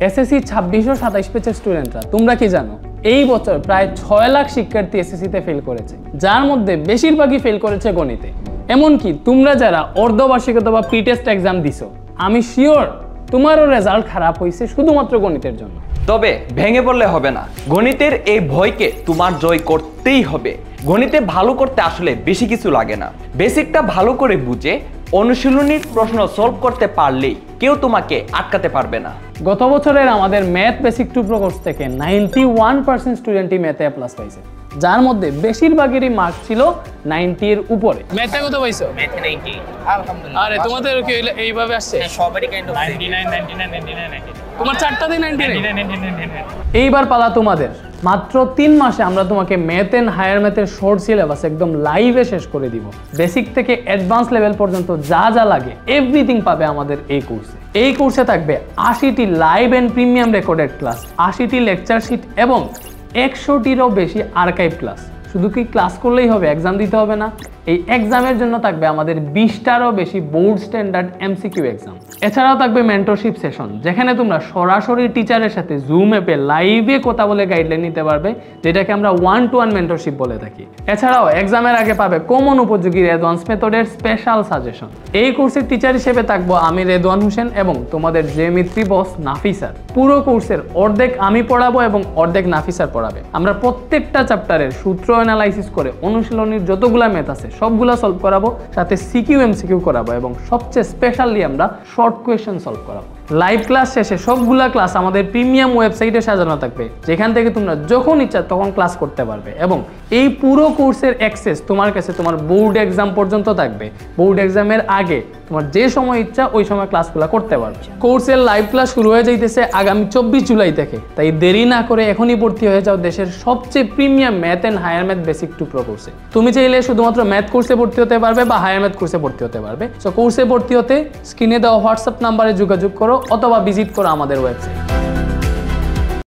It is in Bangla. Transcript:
এসএসসি 26 ও 27 ব্যাচের স্টুডেন্টরা তোমরা কি জানো এই বছর প্রায় 6 লাখ শিক্ষার্থী এসএসসিতে ফেল করেছে, যার মধ্যে বেশিরভাগই ফেল করেছে গণিতে। এমনকি তোমরা যারা অর্ধবার্ষিক অথবা প্রি টেস্ট এক্সাম দিছো, আমি শিওর তোমারও রেজাল্ট খারাপ হয়েছে শুধুমাত্র গণিতের জন্য। তবে ভেঙে পড়লে হবে না, গণিতের এই ভয়কে তোমার জয় করতেই হবে। গণিতে ভালো করতে আসলে বেশি কিছু লাগে না, বেসিকটা ভালো করে বুঝে অনুশীলনীর প্রশ্ন সলভ করতে পারলেই কেউ তোমাকে আটকাতে পারবে না। গত বছরের আমাদের ম্যাথ বেসিক 2 প্রো কোর্স থেকে 91% স্টুডেন্টই ম্যাথে এ প্লাস পাইছে, যার মধ্যে বেশিরভাগেরই মার্ক ছিল 90 এর উপরে। ম্যাথে কত পাইছো? ম্যাথে 90 আলহামদুলিল্লাহ। আরে তোমাদের কি এইভাবে আসছে? সবারই কাইন্ড অফ 99 তোমার চারটাতেই 99। এইবার পালা তোমাদের। মাত্র 3 মাসে আমরা তোমাকে ম্যাথ এন্ড হায়ার ম্যাথের শর্ট সিলেবাস একদম লাইভে শেষ করে দিব। বেসিক থেকে অ্যাডভান্স লেভেল পর্যন্ত যা যা লাগে এভরিথিং পাবে আমাদের এই কোর্সে। এই কোর্সে থাকবে 80টি live and premium recorded class, 80টি লেকচার শিট এবং 100টিরও বেশি আর্কাইভ ক্লাস। শুধু কি ক্লাস করলেই হবে, এক্সাম দিতে হবে না। এই এক্সামের জন্য থাকবে আমাদের 20টারও বেশি বোর্ড স্ট্যান্ডার্ড এমসিকিউ এক্সাম। এছাড়াও থাকবে মেন্টরশিপ সেশন, যেখানে তোমরা সরাসরি টিচারের সাথে জুম অ্যাপে লাইভে কথা বলে গাইডলাইন নিতে পারবে, যেটাকে আমরা 1-to-1 মেন্টরশিপ বলে থাকি। এছাড়াও এক্সামের আগে পাবে কমন উপযোগী রেদওয়ান মেথডের স্পেশাল সাজেশন। এই কোর্সের টিচার হিসেবে থাকবো আমি রেদওয়ান হোসেন এবং তোমাদের জেমিত্রি বস নাফি স্যার। পুরো কোর্সের অর্ধেক আমি পড়াবো এবং অর্ধেক নাফি স্যার পড়াবে। আমরা প্রত্যেকটা চ্যাপ্টারের সূত্র অ্যানালাইসিস করে অনুশীলনীর যতগুলা ম্যাথ আছে সবগুলা সলভ করাবো, সাথে সিকিউ এমসিকিউ করাবো এবং সবচেয়ে স্পেশালি আমরা শর্ট কোয়েশ্চেন সলভ করাবো। লাইভ ক্লাস শেষে সবগুলা ক্লাস আমাদের প্রিমিয়াম ওয়েবসাইটে সাজানো থাকবে, যেখান থেকে তোমরা যখন ইচ্ছা তখন ক্লাস করতে পারবে। এবং এই পুরো কোর্সের অ্যাক্সেস তোমার কাছে তোমার বোর্ড এক্সাম পর্যন্ত থাকবে। বোর্ড এক্সামের আগে তোমার যে সময় ইচ্ছা ওই সময় ক্লাসগুলো করতে পারবে। কোর্সের লাইভ ক্লাস শুরু হয়ে যাইতেছে আগামী 24 জুলাই থেকে, তাই দেরি না করে এখনই ভর্তি হয়ে যাও দেশের সবচেয়ে premium math and higher math basic 2 pro কোর্সে। তুমি চাইলে শুধুমাত্র ম্যাথ কোর্সে ভর্তি হতে পারবে বা হায়ার ম্যাথ কোর্সে ভর্তি হতে পারবে। সো কোর্সে ভর্তি হতে স্ক্রিনে দেওয়া হোয়াটসঅ্যাপ নাম্বারে যোগাযোগ করো অথবা ভিজিট করো আমাদের ওয়েবসাইট।